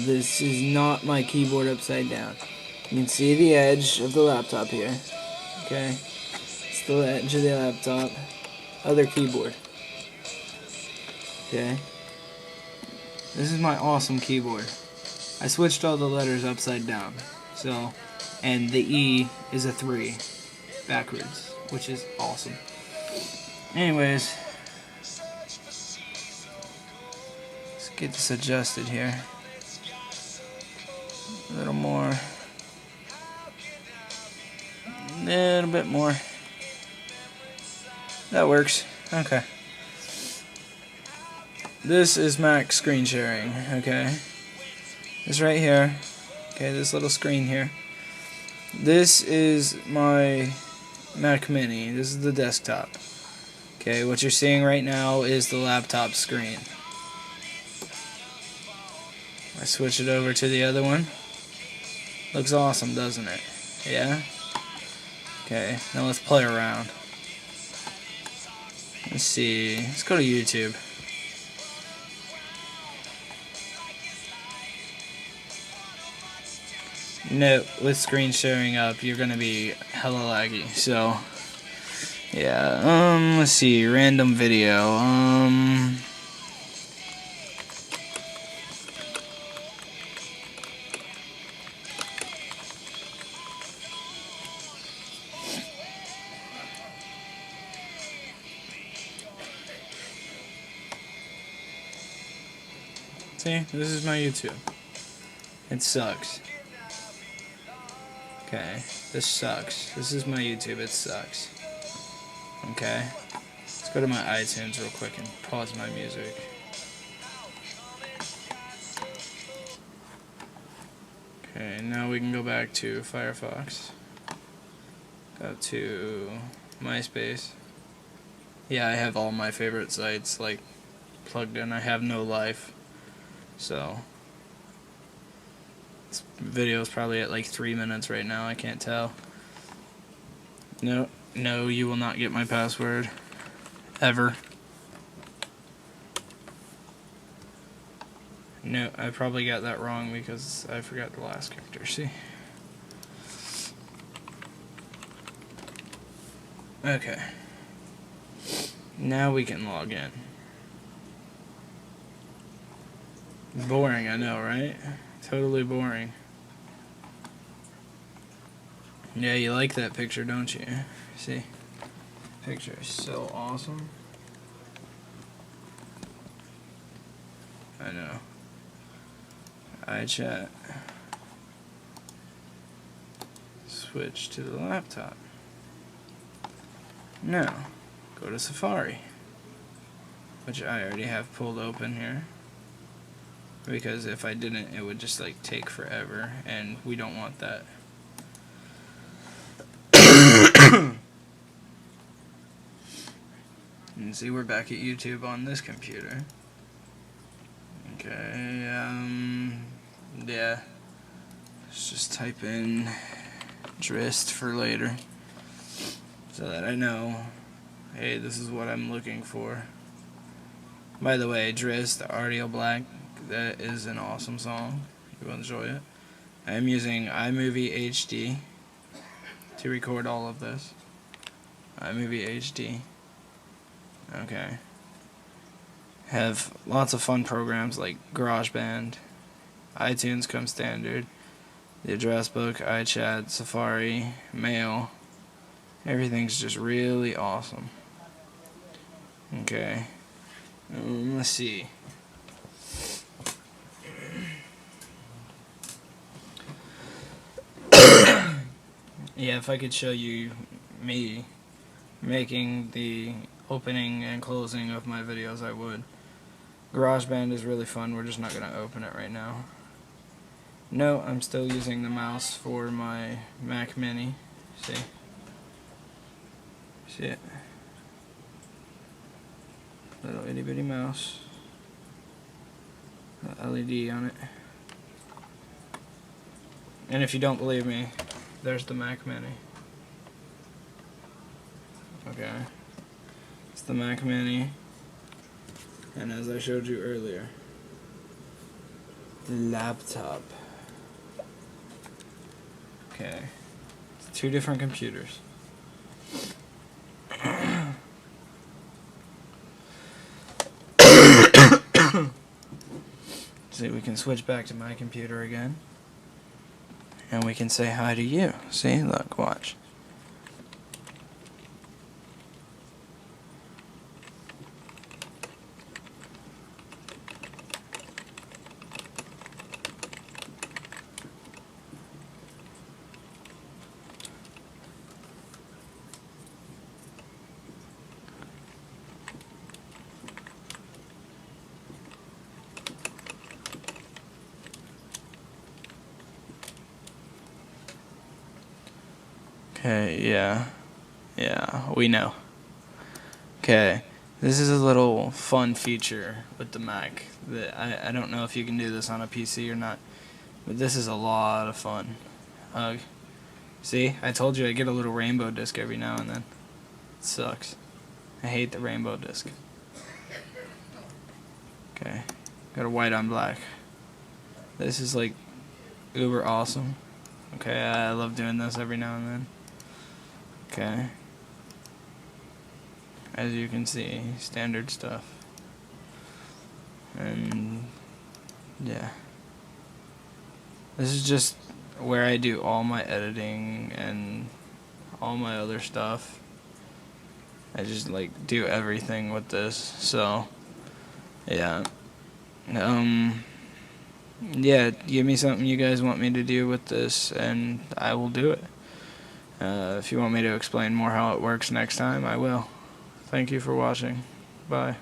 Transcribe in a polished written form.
this is not my keyboard upside down. You can see the edge of the laptop here. Okay, it's the edge of the laptop. Other keyboard. Okay, this is my awesome keyboard. I switched all the letters upside down. So, and the E is a 3 backwards, which is awesome. Anyways, let's get this adjusted here. A little more. A little bit more. That works. Okay. This is Mac screen sharing, okay? This right here. Okay, this little screen here. This is my Mac Mini. This is the desktop. Okay, what you're seeing right now is the laptop screen. I switch it over to the other one. Looks awesome, doesn't it? Yeah? Okay, now let's play around. Let's see. Let's go to YouTube. No, with screen sharing up, you're gonna be hella laggy. So, yeah. Let's see. Random video. See, this is my YouTube. It sucks. Okay, this sucks. This is my YouTube, it sucks. Okay, let's go to my iTunes real quick and pause my music. Okay, now we can go back to Firefox. Go to Myspace. Yeah, I have all my favorite sites like plugged in. I have no life. So, this video is probably at like 3 minutes right now, I can't tell. No, you will not get my password. Ever. No, I probably got that wrong because I forgot the last character, see? Okay. Now we can log in. Boring, I know, right? Totally boring. Yeah, you like that picture, don't you? See? Picture is so awesome. I know. iChat. Switch to the laptop. Now, go to Safari, which I already have pulled open here. Because if I didn't, it would just like take forever, and we don't want that. And see, we're back at YouTube on this computer. Okay, yeah. Let's just type in Drist for later, so that I know, hey, this is what I'm looking for. By the way, Drist, Audio Black, that is an awesome song. You will enjoy it. I'm using iMovie HD to record all of this. iMovie HD. Okay. Have lots of fun programs like GarageBand. iTunes comes standard. The address book, iChat, Safari, Mail. Everything's just really awesome. Okay. Let's see. Yeah, if I could show you me making the opening and closing of my videos, I would. GarageBand is really fun, we're just not going to open it right now. No, I'm still using the mouse for my Mac Mini. See? See it? Little itty bitty mouse. LED on it. And if you don't believe me, there's the Mac Mini. Okay. It's the Mac Mini. And as I showed you earlier, laptop. Okay. It's 2 different computers. See, we can switch back to my computer again. And we can say hi to you. See, look, watch. Okay, yeah, we know. Okay, this is a little fun feature with the Mac. That I don't know if you can do this on a PC or not, but this is a lot of fun. See, I told you I get a little rainbow disc every now and then. It sucks. I hate the rainbow disc. Okay, got a white on black. This is like uber awesome. Okay, I love doing this every now and then. Okay. As you can see, standard stuff. And yeah. This is just where I do all my editing and all my other stuff. I just like do everything with this. So yeah. Yeah, give me something you guys want me to do with this and I will do it. If you want me to explain more how it works next time, I will. Thank you for watching. Bye.